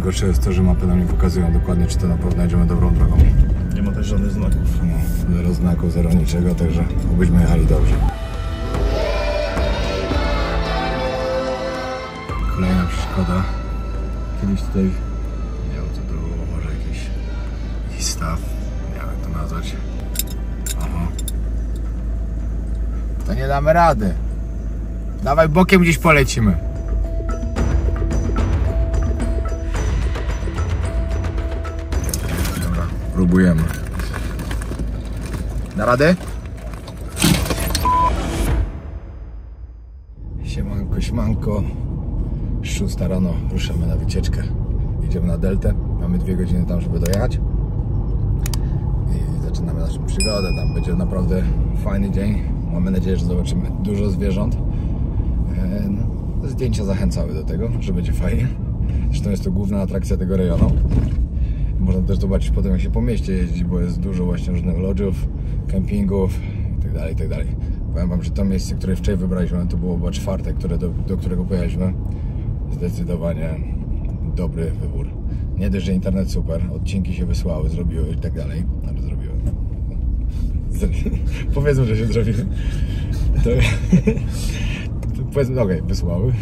najgorsze jest to, że mapy nam nie pokazują dokładnie, czy to na pewno jedziemy dobrą drogą. Nie ma też żadnych znaków. No, zero znaków, zero niczego, także obyśmy jechali dobrze. Kolejna przeszkoda. Kiedyś tutaj, nie wiem co to było, może jakiś staw, nie wiem jak to nazwać. Aha. To nie damy rady. Dawaj bokiem gdzieś polecimy. Dobra, próbujemy. Da radę? Siemanko, siemanko. 6 rano ruszamy na wycieczkę. Idziemy na Deltę. Mamy 2 godziny tam, żeby dojechać. I zaczynamy naszą przygodę. Tam będzie naprawdę fajny dzień. Mamy nadzieję, że zobaczymy dużo zwierząt. No, zdjęcia zachęcały do tego, że będzie fajnie. Zresztą jest to główna atrakcja tego rejonu. Można też zobaczyć potem, jak się po mieście jeździ, bo jest dużo właśnie różnych lodżów, kempingów itd., itd. Powiem wam, że to miejsce, które wczoraj wybraliśmy, to było chyba 4., do którego pojechaliśmy. Zdecydowanie dobry wybór. Nie dość, że internet super, odcinki się wysłały, zrobiły i tak dalej. Ale zrobiły. Powiedzmy, że się zrobiły. To powiedzmy, okej, wysłały,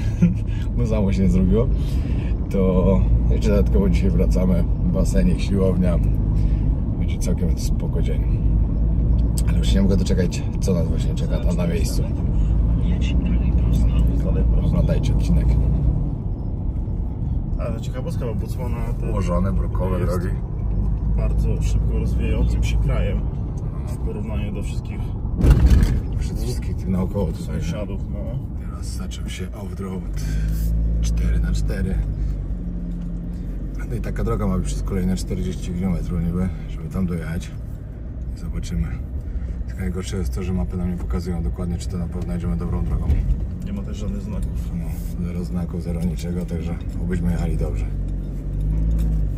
bo samo się nie zrobiło. To jeszcze dodatkowo dzisiaj wracamy. Basenik, siłownia. Będzie całkiem spoko dzień. Ale już nie mogę doczekać, co nas właśnie czeka tam na miejscu. Oglądajcie odcinek. Ale ciekawostka, bo Botswana Ułożone, blokowe drogi. bardzo szybko rozwijającym się krajem w porównaniu do wszystkich Wszystkich naokoło tutaj. sąsiadów. No. Teraz zaczął się off-road 4x4. No i taka droga ma być przez kolejne 40 km niby, żeby tam dojechać. Zobaczymy. Tylko najgorsze jest to, że mapy nam nie pokazują dokładnie, czy to na pewno jedziemy dobrą drogą. Nie ma też żadnych znaków. No, zero znaków, zero niczego, także obyśmy jechali dobrze.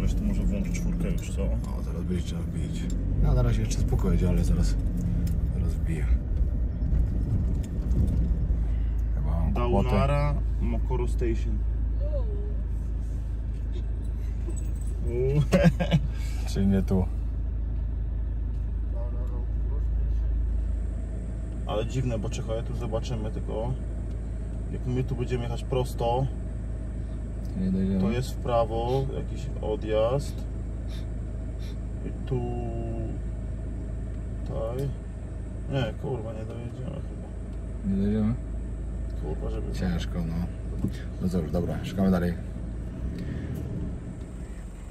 Weź tu może włączyć 4 już, co? O, zaraz będzie trzeba wbić. No na razie jeszcze spokojnie, ale zaraz wbiję. Chyba mam kłopotę. Daunara Mokoro Station. Czyli nie tu. Ale dziwne, bo czekaj, tu zobaczymy tylko. Jak my tu będziemy jechać prosto, Nie dojdziemy. to jest w prawo jakiś odjazd. I tu... Tutaj... Nie, kurwa, nie dojedziemy chyba. Nie dojdziemy? Kurwa, żeby... Ciężko, no. No cóż, dobra, szukamy dalej.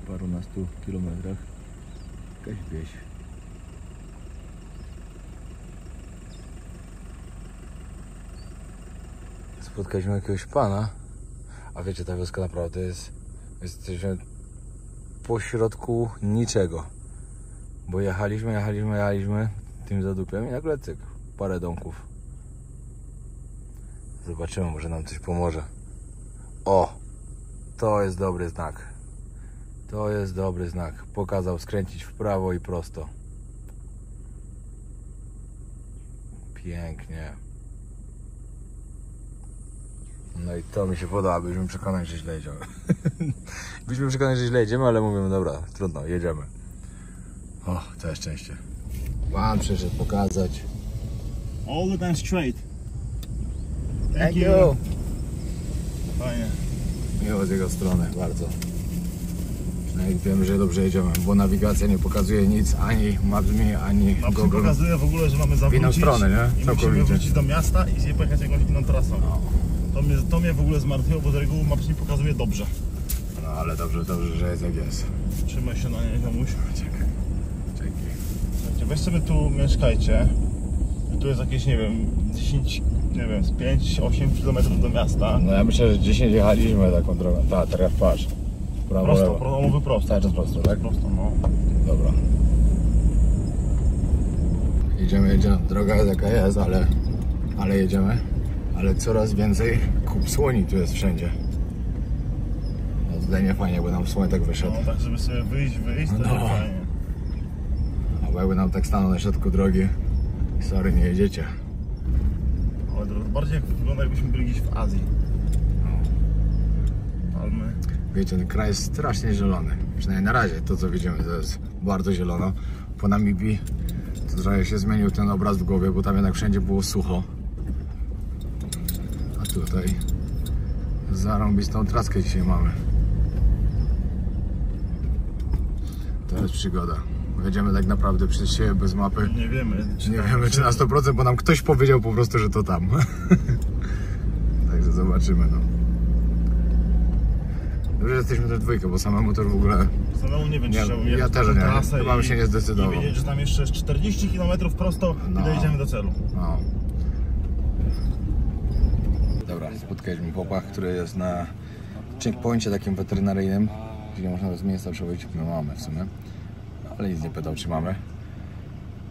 W parunastu kilometrach. Jakaś wieś. Spotkaliśmy jakiegoś pana. A wiecie, ta wioska naprawdę jesteśmy po środku niczego. Bo jechaliśmy tym zadupiem i nagle cyk, parę domków. Zobaczymy, może nam coś pomoże. O! To jest dobry znak. To jest dobry znak. Pokazał skręcić w prawo i prosto. Pięknie. No i to mi się podoba, byliśmy przekonani, że źle jedziemy. Byliśmy przekonani, że źle jedziemy, ale mówimy, dobra, trudno, jedziemy. O, całe szczęście. Pan przyszedł pokazać. All the time straight. Thank you. Fajnie. Miło z jego strony, bardzo. Przynajmniej wiemy, że dobrze jedziemy, bo nawigacja nie pokazuje nic, ani Maps.me, ani Mapy Google. pokazuje w ogóle, że mamy W zawrócić. inną stronę, nie? I musimy wrócić do miasta i sobie pojechać jakąś inną trasą. No. To mnie w ogóle zmartwiło, bo z reguły Maps nie pokazuje dobrze. No ale dobrze, że jest jak jest. Trzymaj się na niej, komuś. Czekaj. Słuchajcie, weź sobie tu mieszkajcie. I tu jest jakieś, nie wiem, 10, nie wiem, z 5-8 km do miasta. No ja myślę, że 10 jechaliśmy taką drogą. Tak, teraz patrz. Prawo, Prosto, lewo. mówię prosto. Cały czas prosto, tak? Prosto, no. Dobra. Jedziemy. Droga jest jaka jest, ale jedziemy. Ale coraz więcej kup słoni tu jest wszędzie. No tutaj nie fajnie, bo nam słoń wyszedł. No tak, żeby sobie wyjść, to No. nie fajnie. A jakby nam tak stanął na środku drogi. Sorry, nie jedziecie. Ale to bardziej jak wygląda, jakbyśmy byli gdzieś w Azji. palmy. Wiecie, ten kraj jest strasznie zielony. Przynajmniej na razie to co widzimy to jest bardzo zielono. Po Namibii to trochę się zmienił ten obraz w głowie, bo tam jednak wszędzie było sucho. A tutaj zarąbistą traskę dzisiaj mamy. To jest przygoda. Jedziemy tak naprawdę przez siebie bez mapy. Nie wiemy czy na 100%, bo nam ktoś powiedział po prostu, że to tam. Także zobaczymy, no. Dobrze, że jesteśmy też dwójkę, bo samemu to w ogóle... Samemu nie wiem, czy trzeba ja też nie, chyba bym się nie zdecydował. I wiedzieć, że tam jeszcze 40 km prosto i dojedziemy do celu. No. Dobra, spotkaliśmy chłopa, który jest na checkpoincie takim weterynaryjnym, gdzie można z miejsca przebyć. My mamy w sumie, ale nic nie pytał, czy mamy.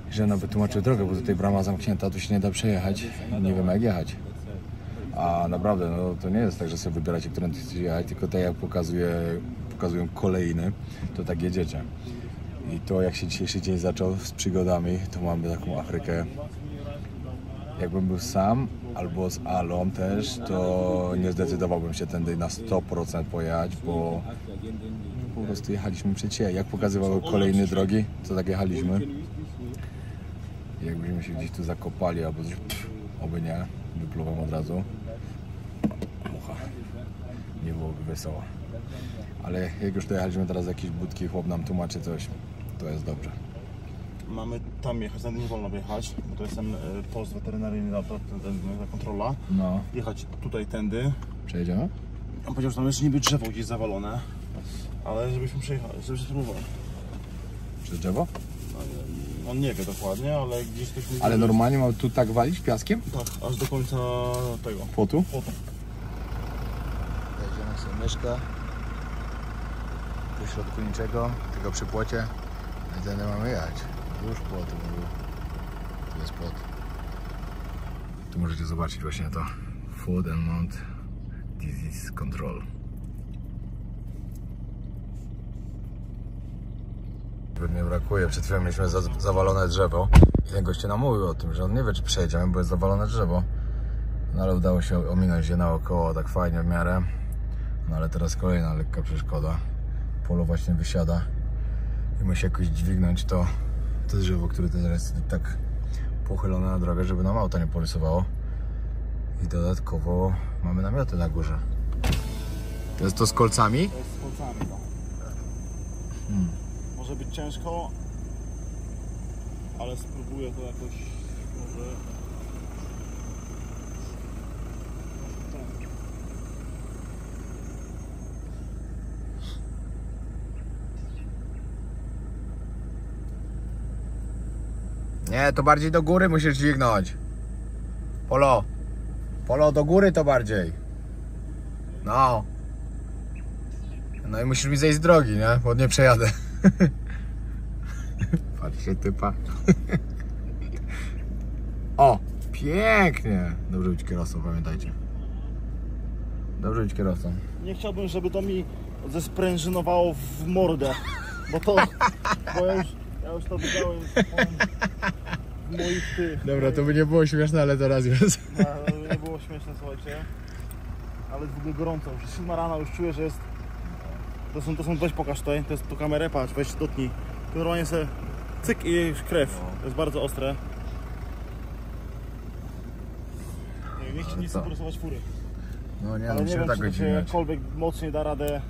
I że nawet wytłumaczył drogę, bo tutaj brama zamknięta, tu się nie da przejechać i nie wiemy jak jechać. A naprawdę, no to nie jest tak, że sobie wybieracie, którędy chcecie jechać, tylko tak jak pokazują kolejny, to tak jedziecie. I to jak się dzisiejszy dzień zaczął z przygodami, to mamy taką Afrykę. Jakbym był sam albo z Alą też, to nie zdecydowałbym się tędy na 100% pojechać, bo po prostu jechaliśmy przed siebie. Jak pokazywały kolejne drogi, to tak jechaliśmy. Jakbyśmy się gdzieś tu zakopali albo coś, oby nie, wypluwam od razu. Mucha. Nie byłoby wesoło. Ale jak już dojechaliśmy teraz do jakiejś budki, chłop nam tłumaczy coś, to jest dobrze. Mamy tam jechać, nie wolno jechać, bo to jest ten post weterynaryjny, ta kontrola. No. Jechać tutaj tędy. Przejedziemy? On powiedział, że tam jest niby drzewo gdzieś zawalone, ale żebyśmy przejechali, żebyśmy spróbowali. Przez drzewo? On nie wie dokładnie, ale gdzieś ktoś mówi. Ale normalnie mam tu tak walić piaskiem? Tak, aż do końca tego. Płotu? Płotu. Jedziemy sobie myszkę. Po środku niczego, tylko przy płocie. I tędy mamy jechać. Już płotu mówił. Tu jest płot. Tu możecie zobaczyć właśnie to. Food and Mount Disease Control. Nie brakuje. Przed chwilą mieliśmy zawalone drzewo i ten goście nam mówił o tym, że on nie wie, czy przejedziemy, bo jest zawalone drzewo. No ale udało się ominąć je naokoło tak fajnie w miarę. No ale teraz kolejna lekka przeszkoda. Polo właśnie wysiada i musi jakoś dźwignąć to drzewo, które teraz jest tak pochylone na drogę, żeby nam auto nie porysowało. I dodatkowo mamy namioty na górze. To jest to z kolcami? To jest z kolcami, no. Może być ciężko, ale spróbuję to jakoś może... Nie, to bardziej do góry musisz dźwignąć. Polo. Polo, do góry to bardziej. No. No i musisz mi zejść z drogi, nie? Bo nie przejadę. Patrz się typa. O, pięknie. Dobrze być kierowcą, pamiętajcie. Dobrze być kierowcą. Nie chciałbym, żeby to mi zesprężynowało w mordę, bo ja już to widziałem w moich tych... Dobra, to by nie było śmieszne, ale teraz jest. No, nie było śmieszne, słuchajcie. Ale jest w ogóle gorąco. Już 7 rano już czuję, że jest... To są, weź pokaż tutaj, to jest tu kamerę, patrz, weź dotknij. Tu normalnie sobie cyk i już krew. To jest bardzo ostre. Nie chcę porysować fury. No nie, ale nie wiem, tak czy to się jakkolwiek mocniej da radę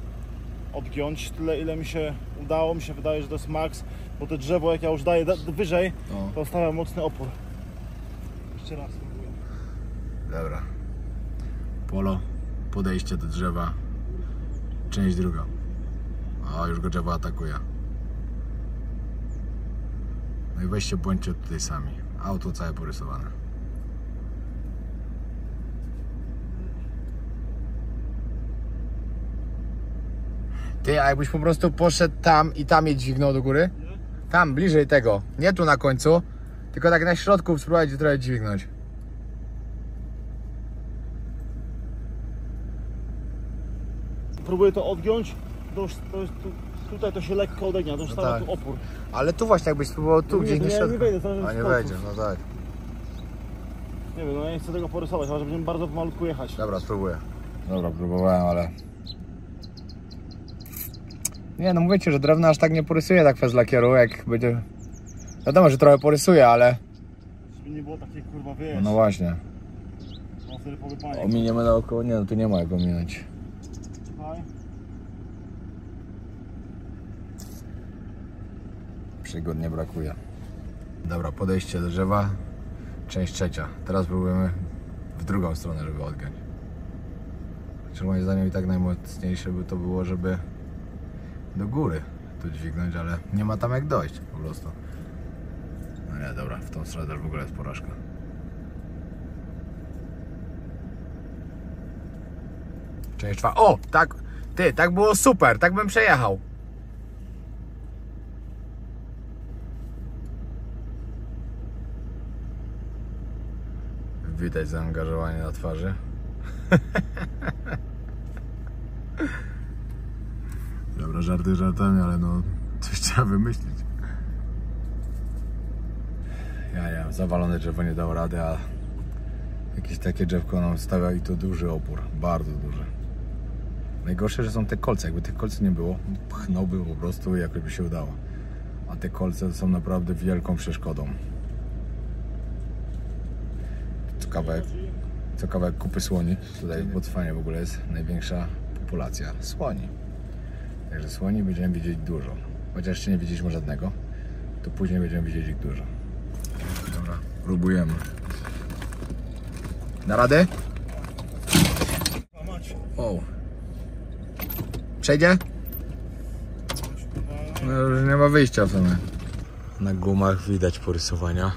odgiąć. Tyle ile mi się udało, mi się wydaje, że to jest maks, bo to drzewo jak ja już daję wyżej, to stawia mocny opór. Jeszcze raz spróbuję. Dobra. Polo, podejście do drzewa. Część druga. O, już go drzewo atakuje. No i weźcie, bądźcie tutaj sami. Auto całe porysowane. Ty, a jakbyś po prostu poszedł tam i tam je dźwignął do góry? Tam, bliżej tego. Nie tu na końcu, tylko tak na środku spróbować trochę dźwignąć. Próbuję to odgiąć, tutaj to się lekko odegnia, to już stawia tak. tu opór. Ale tu właśnie jakbyś spróbował tu, gdzieś na środku. Nie wejdę, zaraz a nie wejdzie, no tak. Nie wiem, no ja nie chcę tego porysować, ale że będziemy bardzo pomalutku jechać. Dobra, spróbuję. Dobra, próbowałem, ale Nie, no mówię ci, że drewno aż tak nie porysuje tak bez lakieru, jak będzie... Wiadomo, że trochę porysuje, ale... Żeby nie było takie kurwa, wiesz. No właśnie. No wtedy powypanie. Ominiemy naokoło? Nie, no tu nie ma jak ominąć. Słuchaj. Przygód nie brakuje. Dobra, podejście do drzewa. Część trzecia. Teraz próbujemy w drugą stronę, żeby odgiąć. Chociaż moim zdaniem i tak najmocniejsze by to było, żeby do góry tu dźwignąć, ale nie ma tam jak dojść po prostu. No nie, dobra, w tą stronę też w ogóle jest porażka. Część czwarta. O! Tak! Ty, tak było super! Tak bym przejechał! Widać zaangażowanie na twarzy. Dobra, żarty żartami, ale no coś trzeba wymyślić. Ja, zawalone drzewo nie dało rady, a jakieś takie drzewko nam stawia i to duży opór, bardzo duży. Najgorsze, że są te kolce, jakby tych kolców nie było, pchnąłby po prostu i jakoś by się udało. A te kolce są naprawdę wielką przeszkodą. Co kawałek kupy słoni. Tutaj w Botswanie w ogóle jest największa populacja słoni. Także słoni będziemy widzieć dużo. Chociaż jeszcze nie widzieliśmy żadnego, to później będziemy widzieć ich dużo. Dobra, próbujemy. Na radę? O. Przejdzie? No już nie ma wyjścia w sumie. Na gumach widać porysowania.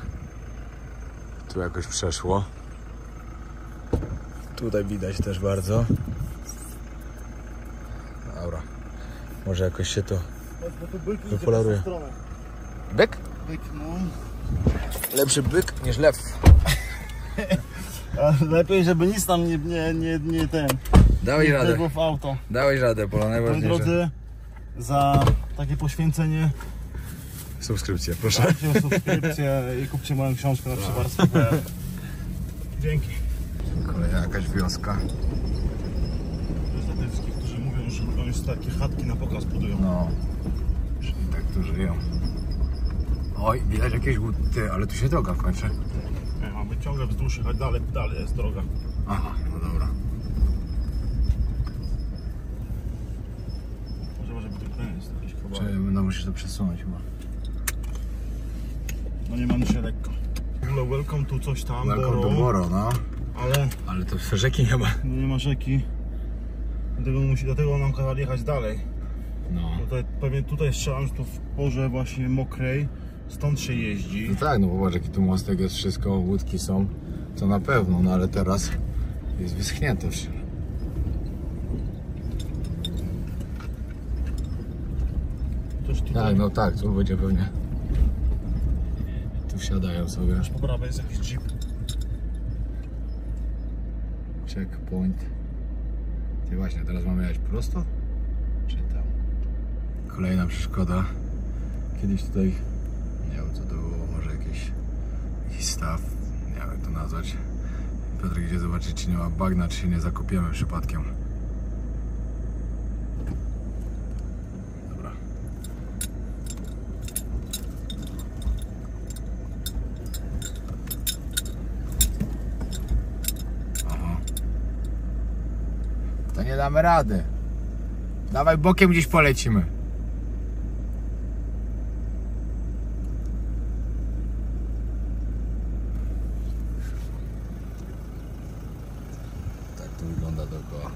Tu jakoś przeszło. Tutaj widać też bardzo. Dobra. Może jakoś się to wypolaruje. Byk? Byk, no. Lepszy byk niż lew. Lepiej, żeby nic tam nie ten. Dałeś radę. W auto. Dałeś radę, Polo, Moi najważniejsze. drodzy, za takie poświęcenie Subskrypcję, proszę. dajcie subskrypcję i kupcie moją książkę na przewarstwę. Dzięki. Kolejna jakaś wioska. Statystyki, którzy mówią, że lubią już takie chatki na pokaz budują. No. Czyli tak tu żyją. Oj, widać jakieś ty, ale tu się droga kończy. Nie, mamy ciągle wzdłuż jechać dalej jest droga. Aha, no dobra. Może by tu jest jakiś kawałek. Czyli będę musisz to przesunąć chyba. No nie mamy się lekko. W ogóle welcome tu coś tam, Welcome to Boro, no. Ale to rzeki nie ma. No nie ma rzeki. Dlatego nam kazali jechać dalej. No. Pewnie tutaj strzelam, że to w porze właśnie mokrej, stąd się jeździ. No tak, no popatrz jaki tu mostek jest, wszystko, łódki są, to na pewno, no ale teraz jest wyschnięte już. Też tutaj, Tak, no tak, tu będzie pewnie. Tu wsiadają sobie. po prawej jest jakiś jeep. Checkpoint. Ty właśnie, teraz mamy jechać prosto? Czy tam? Kolejna przeszkoda. Kiedyś tutaj, nie wiem co to było, może jakiś staw, nie wiem jak to nazwać. Piotr idzie zobaczyć, czy nie ma bagna, czy się nie zakopiemy przypadkiem. Dobra. Aha. To nie damy rady. Dawaj bokiem gdzieś polecimy. Tak to wygląda dookoła.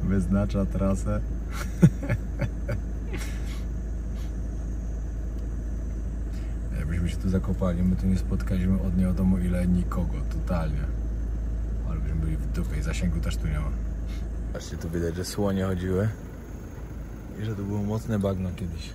Wyznacza trasę. Jakbyśmy się tu zakopali, my tu nie spotkaliśmy od nie wiadomo ile nikogo, totalnie. Ale byśmy byli w dupie i zasięgu też tu nie ma. Patrzcie, tu widać, że słonie chodziły i że to było mocne bagno kiedyś.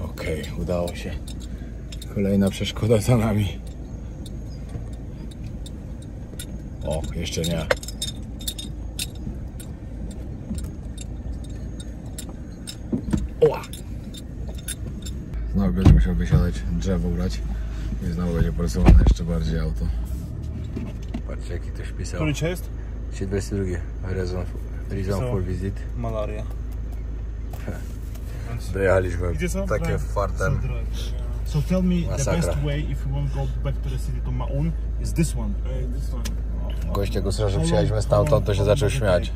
Okej, udało się. Kolejna przeszkoda za nami. O, jeszcze nie. Oła! Znowu będzie musiał wysiadać, drzewo brać i znowu będzie porysowane jeszcze bardziej auto. Patrzcie, jaki ktoś pisał. Który cię jest? 22. Reason for visit. Malaria. Dojechaliśmy Gdzie są? takie fartem. So tell me Masakra. the best way if you want to go back to the city to Maun is this one. This one. Gość jak usłyszał, że przyjechaliśmy stamtąd, to się zaczął śmiać.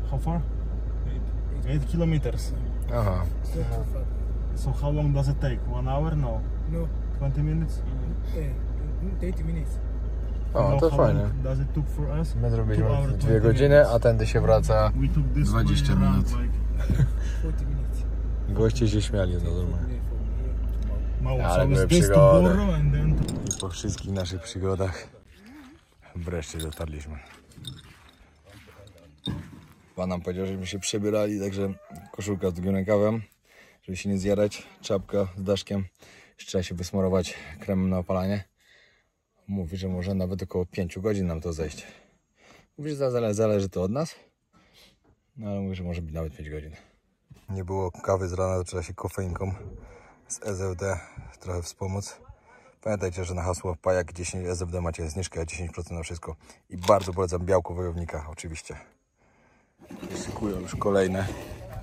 How far? 8 kilometers. Aha. So how long does it take? 1 hour? No. No, 20 minutes? 30 minutes. O, to How fajnie. long does it took for us? My zrobiliśmy 2 hours, 2 20 godziny, a tędy się wraca. We took this 20 way around, minut. like 40 minutes. Goście się śmiali, no normalnie. From here to Mau. Maun. Ale So były it's this to przygody. Borro and then to... I po wszystkich naszych przygodach wreszcie dotarliśmy. Pan nam powiedział, żebyśmy się przebierali, także koszulka z długim rękawem, żeby się nie zjarać, czapka z daszkiem. Jeszcze trzeba się wysmarować kremem na opalanie. Mówi, że może nawet około 5 godzin nam to zejść. Mówi, że zależy to od nas, no ale mówi, że może być nawet 5 godzin. Nie było kawy z rana, to trzeba się kofeinką z SLD trochę wspomóc. Pamiętajcie, że na hasło Pajak 10 SLD macie zniżkę 10% na wszystko. I bardzo polecam białko wojownika, oczywiście. Szykują już kolejne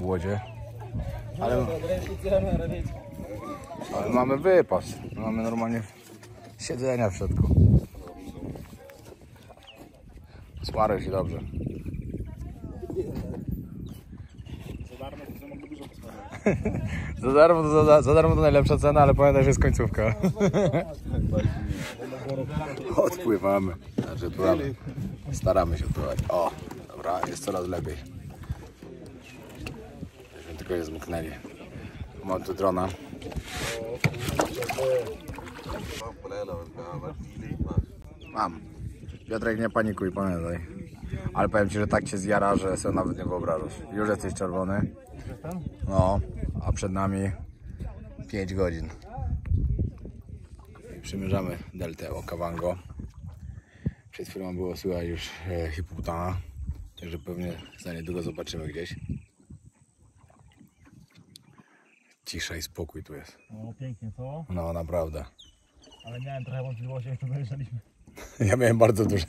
łodzie. Ale mamy wypas. Mamy normalnie siedzenia w środku. Smarę się dobrze. Za darmo to najlepsza cena, ale pamiętaj, że jest końcówka. Odpływamy. Znaczy pływamy. Staramy się pływać. O, dobra, jest coraz lepiej. Żeśmy tylko nie zmknęli. Mam tu drona. Mam. Piotrek, nie panikuj, pamiętaj. Ale powiem ci, że tak cię zjara, że sobie nawet nie wyobrażasz. Już jesteś czerwony. No, a przed nami 5 godzin. Przymierzamy deltę Okavango. Przed chwilą było słychać już hipopotama, także pewnie za niedługo zobaczymy gdzieś. Cisza i spokój tu jest. O, pięknie, co? No, naprawdę. Ale miałem trochę wątpliwości, jak to dojeżdżaliśmy. Ja miałem bardzo duże.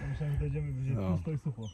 Myślałem, że dojdziemy, będzie No. pusto i sucho.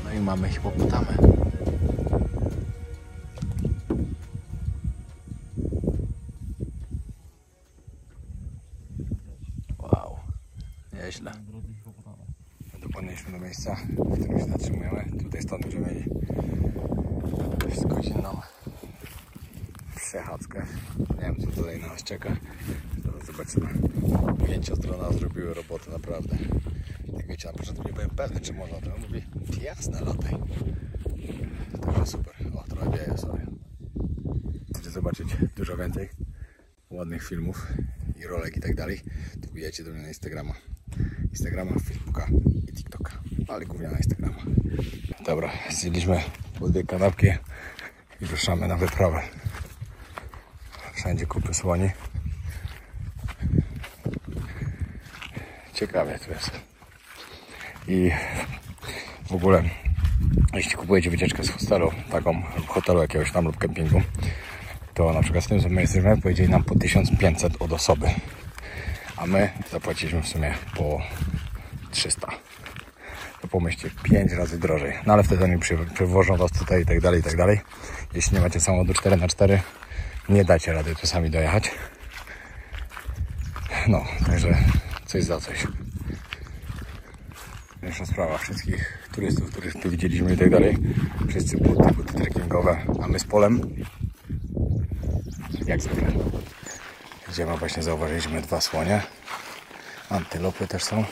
No i mamy hipopotamę. Wow, nieźle. Dopadliśmy do miejsca, w którym się zatrzymujemy. Tutaj stąd będziemy mieli godzinną przechadzkę. Nie wiem, co tutaj na nas czeka. Zaraz zobaczymy. 5 strona zrobiły robotę, naprawdę. Jak wiecie, na początku nie byłem pewny, czy można to. Mówi, jasne, lataj. Także super. O, trochę wieje sobie. Chcecie zobaczyć dużo więcej ładnych filmów i rolek i tak dalej, to wbijajcie do mnie na Instagrama, Facebooka i TikToka, ale głównie na Instagrama. Dobra, zjedliśmy po 2 kanapki i ruszamy na wyprawę. Wszędzie kupy słoni. Ciekawie tu jest. I w ogóle, jeśli kupujecie wycieczkę z hostelu, taką lub hotelu jakiegoś tam lub kempingu, to na przykład z tym, co my jesteśmy, powiedzieli nam po 1500 od osoby, a my zapłaciliśmy w sumie po 300. To pomyślcie, 5 razy drożej. No ale wtedy oni przywożą was tutaj i tak dalej, i tak dalej. Jeśli nie macie samochodu 4x4, nie dacie rady tu sami dojechać. No, także coś za coś. Pierwsza sprawa, wszystkich turystów, których tu widzieliśmy i tak dalej. Wszyscy buty trekkingowe, a my z Polem, jak zwykle. Idziemy, właśnie zauważyliśmy 2 słonie. Antylopy też są.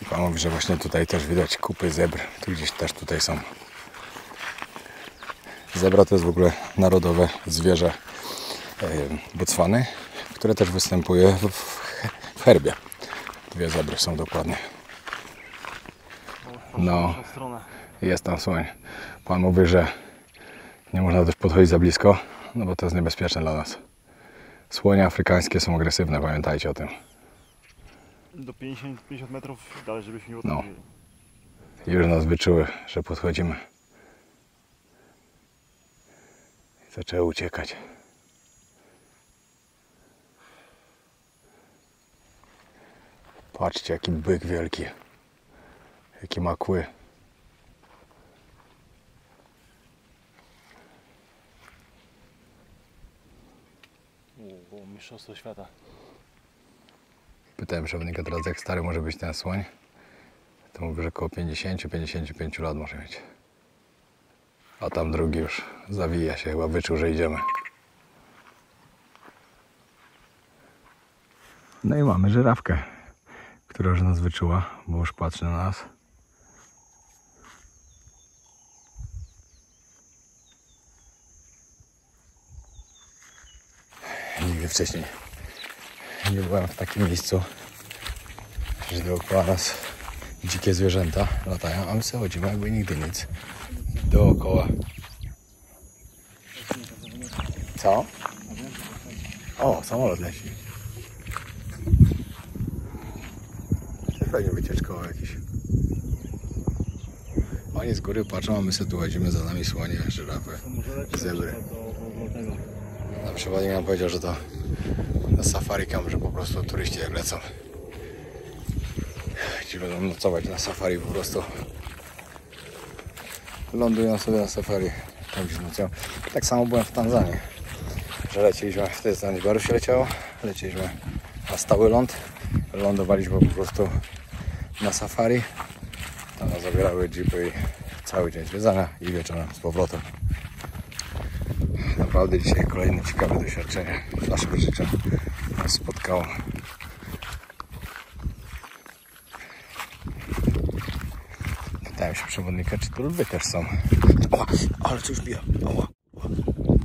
I pan mówi, że właśnie tutaj też widać kupy zebr. Tu gdzieś też tutaj są. Zebra to jest w ogóle narodowe zwierzę Botswany, które też występuje w herbie. 2 zebry są dokładnie. No, jest tam słoń. Pan mówi, że nie można też podchodzić za blisko, no bo to jest niebezpieczne dla nas. Słonie afrykańskie są agresywne, pamiętajcie o tym. Do 50 metrów dalej, żebyśmy nie No. odchodzili. Już nas wyczuły, że podchodzimy. I zaczęły uciekać. Patrzcie, jaki byk wielki. Jaki ma kły. Było mistrzostwo świata. Pytałem przewodnika teraz, jak stary może być ten słoń. To mówi, że około 50-55 lat może mieć. A tam drugi już zawija się, chyba wyczuł, że idziemy. No i mamy żyrawkę, która już nas wyczuła, bo już patrzy na nas. Nigdy wcześniej nie byłem w takim miejscu, że dookoła nas dzikie zwierzęta latają, a my sobie chodzimy jakby nigdy nic. Dookoła. Co? O, samolot leci. To pewnie wycieczkowo jakiś. Oni z góry patrzą, a my sobie tu chodzimy, za nami słonie, żyrafy, zebry. Na przewodnik nam powiedział, że to na safari camp, że po prostu turyści jak lecą. Ci będą nocować na safari po prostu. Lądują sobie na safari, tam gdzieś nocują. Tak samo byłem w Tanzanii, że lecieliśmy, wtedy z Zanzibaru się leciało, lecieliśmy na stały ląd, lądowaliśmy po prostu na safari. Tam nas zabierały jeepy i cały dzień zwiedzania i wieczorem z powrotem. Naprawdę dzisiaj kolejne ciekawe doświadczenie w naszym życiu nas spotkało. Pytałem się przewodnika, czy tu lwy też są. O, ale coś bije.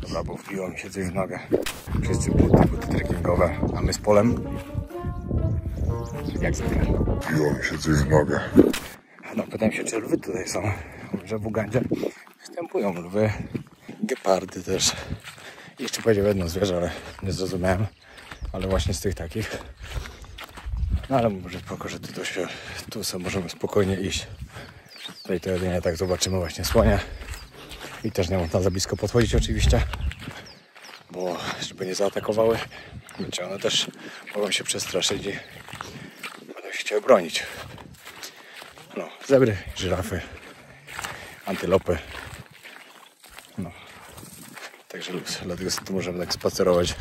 Dobra, bo wbiło mi się coś w nogę. Wszyscy buty trekkingowe, a my z Polem, jak zwykle, wbiło mi się coś w nogę. No, pytałem się, czy lwy tutaj są. Że w Ugandzie występują lwy, gepardy też. Jeszcze powiedział jedno zwierzę, ale nie zrozumiałem. Ale właśnie z tych takich. No ale może spoko, że tu sobie możemy spokojnie iść. Tutaj to jedynie tak zobaczymy właśnie słonie. I też nie można za blisko podchodzić oczywiście. Bo żeby nie zaatakowały, wiecie, one też mogą się przestraszyć i będą się chciały bronić. No, zebry, żyrafy, antylopy. No, także luz. Dlatego tu możemy tak spacerować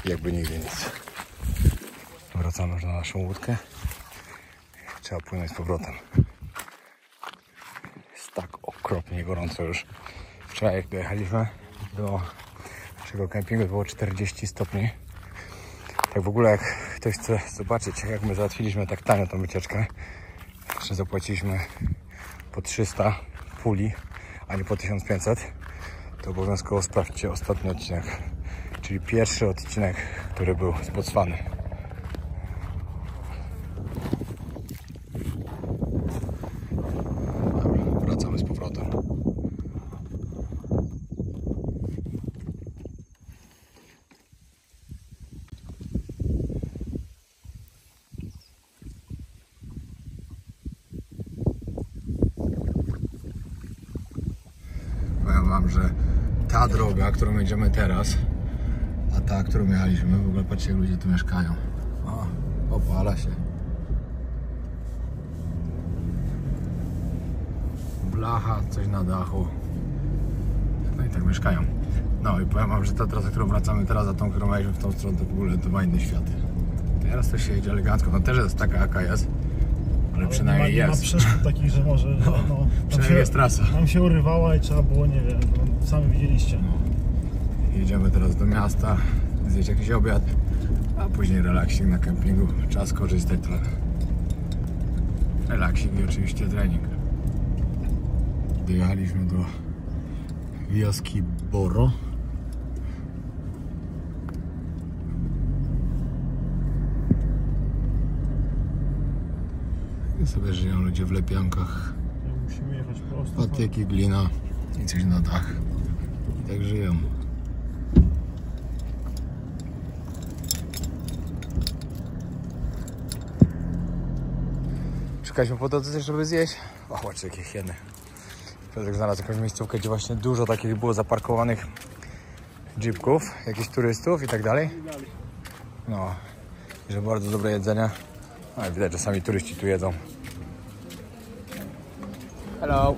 jakby nigdy nic. Wracamy już na naszą łódkę. Trzeba płynąć z powrotem. Jest tak okropnie gorąco już. Wczoraj jak dojechaliśmy do naszego kempingu, było 40 stopni. Tak w ogóle jak ktoś chce zobaczyć, jak my załatwiliśmy tak tanio tą wycieczkę, że zapłaciliśmy po 300 puli, a nie po 1500, to obowiązkowo sprawdźcie ostatni odcinek, czyli pierwszy odcinek, który był z Botswany. powiem wam, że ta droga, którą jedziemy teraz, a ta, którą jechaliśmy, w ogóle patrzcie, jak ludzie tu mieszkają. O, opala się. Blacha, coś na dachu. No i tak mieszkają. No i powiem wam, że ta trasa, którą wracamy teraz, a tą, którą mieliśmy w tą stronę, to w ogóle to ma inny świat. Teraz to się jedzie elegancko. No też jest taka, jaka jest. Ale przynajmniej nie ma jest. przeszkód takich, że może... No, przynajmniej jest trasa. Nam się urywała i trzeba było, nie wiem, sami widzieliście. No. Jedziemy teraz do miasta, zjeść jakiś obiad, a później relaksik na kempingu. Czas korzystać trochę. Relaksik i oczywiście trening. Dojechaliśmy do wioski Boro. I sobie żyją ludzie w lepiankach. Musimy jechać prosto. Patyki, glina i coś na dach. I tak żyją. Szukaliśmy po drodze też, żeby zjeść. O, patrzcie, jakie hieny. Piotrek znalazł jakąś miejscówkę, gdzie właśnie dużo takich było zaparkowanych jeepków, jakichś turystów i tak dalej. No, i że bardzo dobre jedzenie. No i widać, że sami turyści tu jedzą. Hello.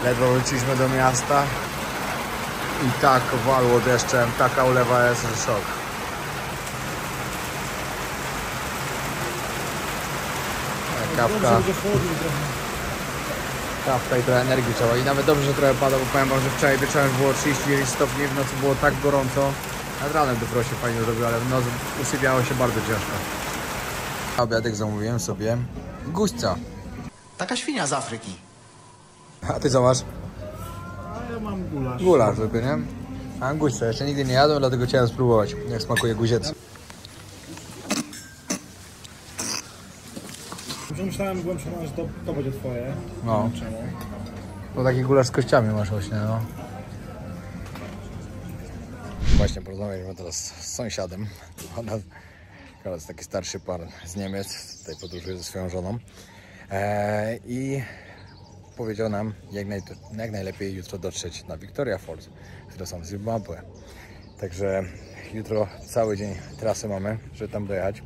Ledwo wróciliśmy do miasta i tak walło deszczem, taka ulewa jest, że szok. Kawka. Kawka i trochę energii trzeba. I nawet dobrze, że trochę pada, bo powiem wam, że wczoraj wieczorem było 39 stopni, w nocy było tak gorąco. Nad ranem dopiero się fajnie zrobiło, ale w nocy usypiało się bardzo ciężko. Obiadek zamówiłem sobie guźca. Taka świnia z Afryki. A ty co masz? A ja mam gulasz. Gulasz tylko, nie? A guźca jeszcze nigdy nie jadłem, dlatego chciałem spróbować, jak smakuje guziec. Myślałem głębsze, że to będzie twoje. No. No taki gulasz z kościami masz właśnie, no. Właśnie porozmawialiśmy teraz z sąsiadem. To jest taki starszy pan z Niemiec, tutaj podróżuje ze swoją żoną. I powiedział nam, jak najlepiej jutro dotrzeć na Victoria Falls, które są w Zimbabwe. Także jutro cały dzień trasy mamy, żeby tam dojechać.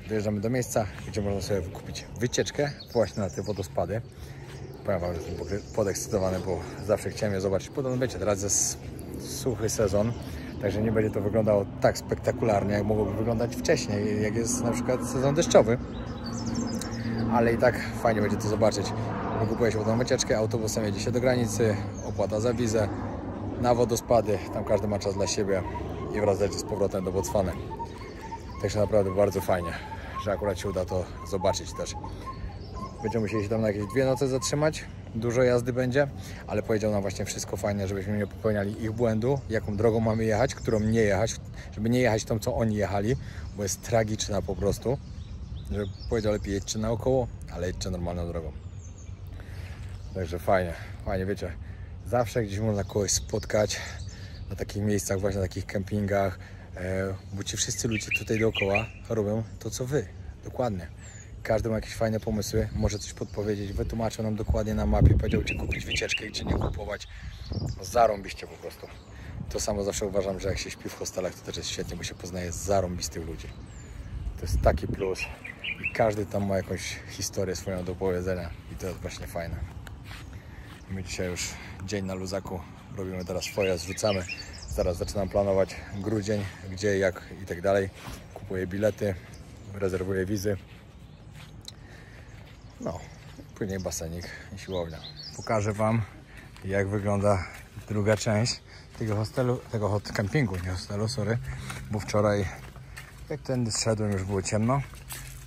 Dojeżdżamy do miejsca, gdzie można sobie kupić wycieczkę właśnie na te wodospady. Powiem wam, że jestem podekscytowany, bo zawsze chciałem je zobaczyć. Podobno wiecie, teraz jest suchy sezon, także nie będzie to wyglądało tak spektakularnie, jak mogłoby wyglądać wcześniej, jak jest na przykład sezon deszczowy. Ale i tak fajnie będzie to zobaczyć. Kupuje się potem wycieczkę, autobusem jedzie się do granicy, opłata za wizę, na wodospady, tam każdy ma czas dla siebie i wracacie z powrotem do Botswany. Także naprawdę bardzo fajnie, że akurat się uda to zobaczyć też. Będziemy musieli się tam na jakieś 2 noce zatrzymać, dużo jazdy będzie, ale powiedział nam właśnie wszystko fajnie, żebyśmy nie popełniali ich błędu, jaką drogą mamy jechać, którą nie jechać, żeby nie jechać tą, co oni jechali, bo jest tragiczna po prostu. Że powiedział, lepiej jedźcie naokoło, ale jedźcie normalną drogą. Także fajnie, fajnie, wiecie, zawsze gdzieś można kogoś spotkać na takich miejscach, właśnie na takich kempingach, bo ci wszyscy ludzie tutaj dookoła robią to, co wy, dokładnie. Każdy ma jakieś fajne pomysły, może coś podpowiedzieć, wytłumaczył nam dokładnie na mapie, powiedział, gdzie kupić wycieczkę, gdzie nie kupować. No, zarąbiście po prostu. To samo zawsze uważam, że jak się śpi w hostelach, to też jest świetnie, bo się poznaje zarąbistych ludzi. To jest taki plus i każdy tam ma jakąś historię swoją do powiedzenia i to jest właśnie fajne. My dzisiaj już dzień na luzaku, robimy teraz swoje, zrzucamy. Zaraz zaczynam planować grudzień, gdzie, jak i tak dalej. Kupuję bilety, rezerwuję wizy. No, później basenik i siłownia. Pokażę wam, jak wygląda druga część tego hostelu, tego kempingu, nie hostelu, sorry, bo wczoraj jak tędy zszedłem, już było ciemno.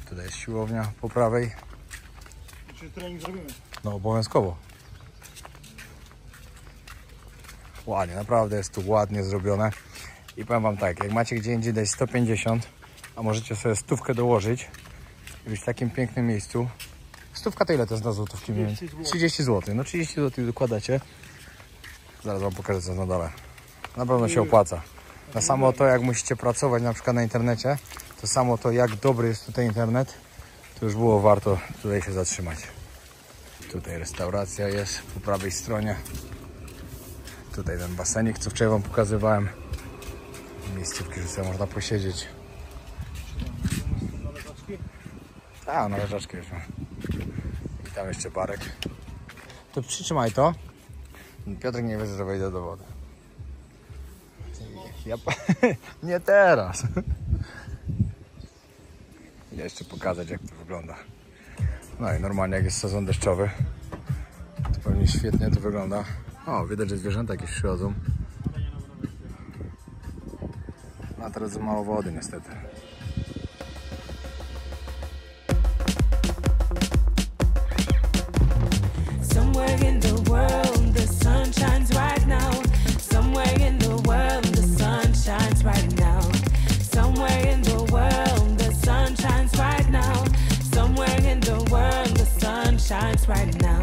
Tutaj jest siłownia po prawej. Czy trening zrobimy? No obowiązkowo. Ładnie, naprawdę jest tu ładnie zrobione. I powiem wam tak, jak macie gdzie indziej dać 150, a możecie sobie 100 dołożyć i być w takim pięknym miejscu. 100 to ile to jest na złotówki? 30 zł. No 30 zł dokładacie. Zaraz wam pokażę, co na dole. Na pewno się opłaca. Na samo to, jak musicie pracować na przykład na internecie, to samo to, jak dobry jest tutaj internet, to już było warto tutaj się zatrzymać. Tutaj restauracja jest po prawej stronie. Tutaj ten basenik, co wczoraj wam pokazywałem. Miejscówki, że sobie można posiedzieć. A, na leżaczkę już mam. I tam jeszcze barek. To przytrzymaj to. Piotrek nie wie, że wejdę do wody. Ja... Nie teraz. Jeszcze pokazać, jak to wygląda. No i normalnie jak jest sezon deszczowy, to pewnie świetnie to wygląda. O, widać, że zwierzęta jakieś przychodzą. A teraz za mało wody niestety. Somewhere in the world the sun shines right now. Somewhere in the world the sun shines right now. Somewhere in the world the sun shines right now. Somewhere in the world the sun shines right now.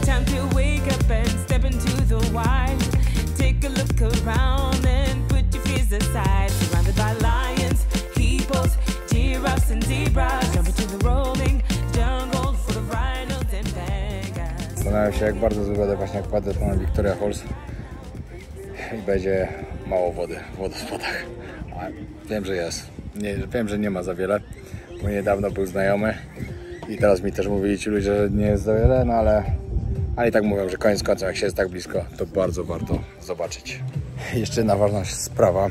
Time to wake up and step into the wild. Take a look around and put your fears aside. Surrounded by lions, hippos, giraffes and zebras. Jump into the rolling jungle full of rhinos and Vegas. Zastanawiam się, jak bardzo zgodę właśnie jak padę to na Victoria Falls i będzie mało wody w wodospadach. A wiem, że jest. Wiem, że nie ma za wiele, bo niedawno był znajomy i teraz mi też mówili ci ludzie, że nie jest za wiele, no ale i tak mówią, że koniec końców, jak się jest tak blisko, to bardzo warto zobaczyć. Jeszcze jedna ważna sprawa.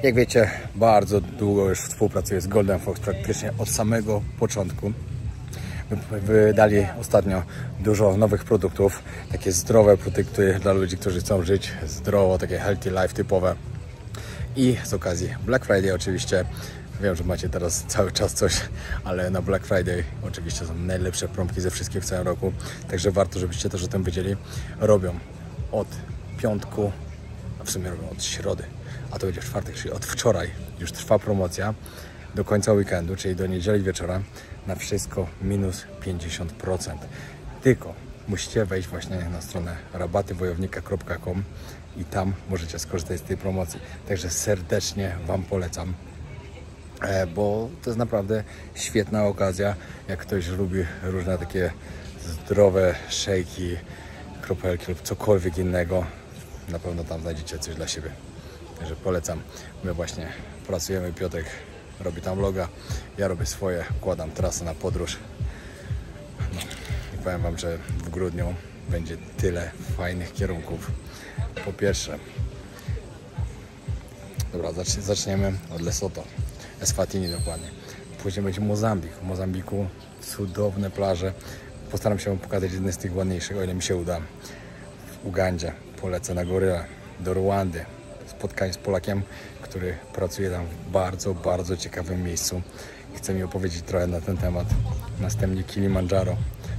Jak wiecie, bardzo długo już współpracuję z Golden Fox, praktycznie od samego początku. Wydali ostatnio dużo nowych produktów, takie zdrowe produkty dla ludzi, którzy chcą żyć zdrowo, takie healthy life typowe. I z okazji Black Friday oczywiście, wiem, że macie teraz cały czas coś, ale na Black Friday oczywiście są najlepsze promki ze wszystkich w całym roku, także warto, żebyście też o tym wiedzieli. Robią od piątku, a w sumie robią od środy, a to będzie w czwartek, czyli od wczoraj już trwa promocja do końca weekendu, czyli do niedzieli wieczora, na wszystko minus 50%. Tylko musicie wejść właśnie na stronę rabatywojownika.com i tam możecie skorzystać z tej promocji. Także serdecznie wam polecam, bo to jest naprawdę świetna okazja. Jak ktoś lubi różne takie zdrowe szejki, kropelki lub cokolwiek innego, na pewno tam znajdziecie coś dla siebie. Także polecam. My właśnie pracujemy, Piotrek robi tam vloga, ja robię swoje, układam trasę na podróż. No, i powiem wam, że w grudniu będzie tyle fajnych kierunków. Po pierwsze, dobra, zaczniemy od Lesotho, Eswatini dokładnie. Później będzie Mozambik. W Mozambiku cudowne plaże. Postaram się wam pokazać jedne z tych ładniejszych, o ile mi się uda. W Ugandzie polecę na gorylę, do Ruandy. Spotkanie z Polakiem, który pracuje tam w bardzo, bardzo ciekawym miejscu i chce mi opowiedzieć trochę na ten temat. Następnie Kilimandżaro.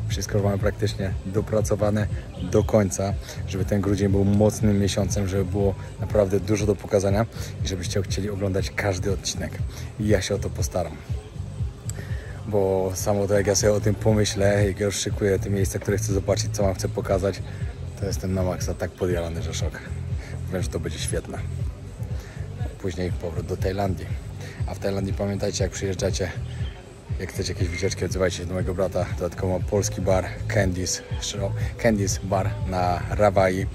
Wszystko mamy praktycznie dopracowane do końca, żeby ten grudzień był mocnym miesiącem, żeby było naprawdę dużo do pokazania i żebyście chcieli oglądać każdy odcinek. I ja się o to postaram. Bo samo to, jak ja sobie o tym pomyślę, jak ja już szykuję te miejsca, które chcę zobaczyć, co wam chcę pokazać, to jestem na maksa tak podjarany, że szok. Wiem, że to będzie świetne. Później powrót do Tajlandii. A w Tajlandii pamiętajcie, jak przyjeżdżacie, jak chcecie jakieś wycieczki, odzywajcie się do mojego brata. Dodatkowo mam polski bar Candies Bar na Rawai.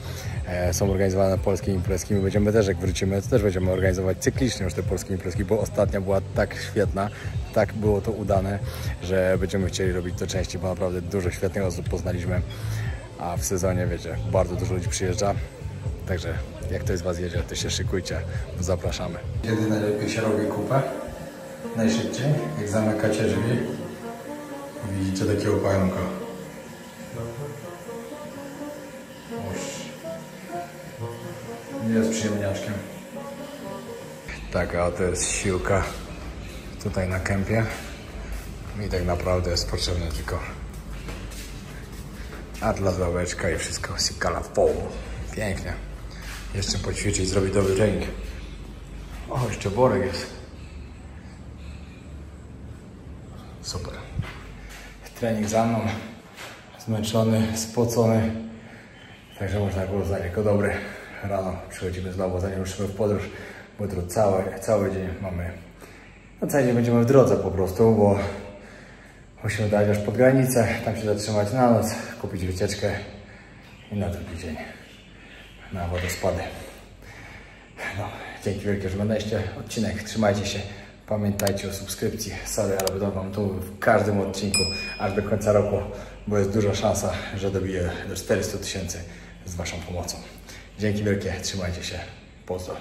Są organizowane polskie imprezki. My będziemy też, jak wrócimy, to też będziemy organizować cyklicznie już te polskie imprezki, bo ostatnia była tak świetna, tak było to udane, że będziemy chcieli robić to częściej, bo naprawdę dużo świetnych osób poznaliśmy. A w sezonie, wiecie, bardzo dużo ludzi przyjeżdża. Także jak ktoś z was jedzie, to się szykujcie, zapraszamy. Kiedy najlepiej się robi kupę? Najszybciej, jak zamykacie drzwi i widzicie takiego pająka. Nie jest przyjemniaczkiem. Taka oto jest siłka tutaj na kempie. Mi tak naprawdę jest potrzebne tylko atlas, ławeczka i wszystko sikala w połu. Pięknie. Jeszcze poćwiczyć, zrobić dobry trening. O, jeszcze worek jest. Super. Trening za mną. Zmęczony, spocony. Także można było uznać jako dobry. Rano przychodzimy znowu, zanim ruszymy w podróż, bo jutro cały dzień mamy, no cały dzień będziemy w drodze po prostu, bo musimy dać aż pod granicę, tam się zatrzymać na noc, kupić wycieczkę i na drugi dzień na wodospady. No, dzięki wielkie, że oglądaliście odcinek, trzymajcie się, pamiętajcie o subskrypcji, sorry, ale będę wam tu w każdym odcinku aż do końca roku, bo jest duża szansa, że dobiję do 400 000 z waszą pomocą. Dzięki wielkie, trzymajcie się, pozdro.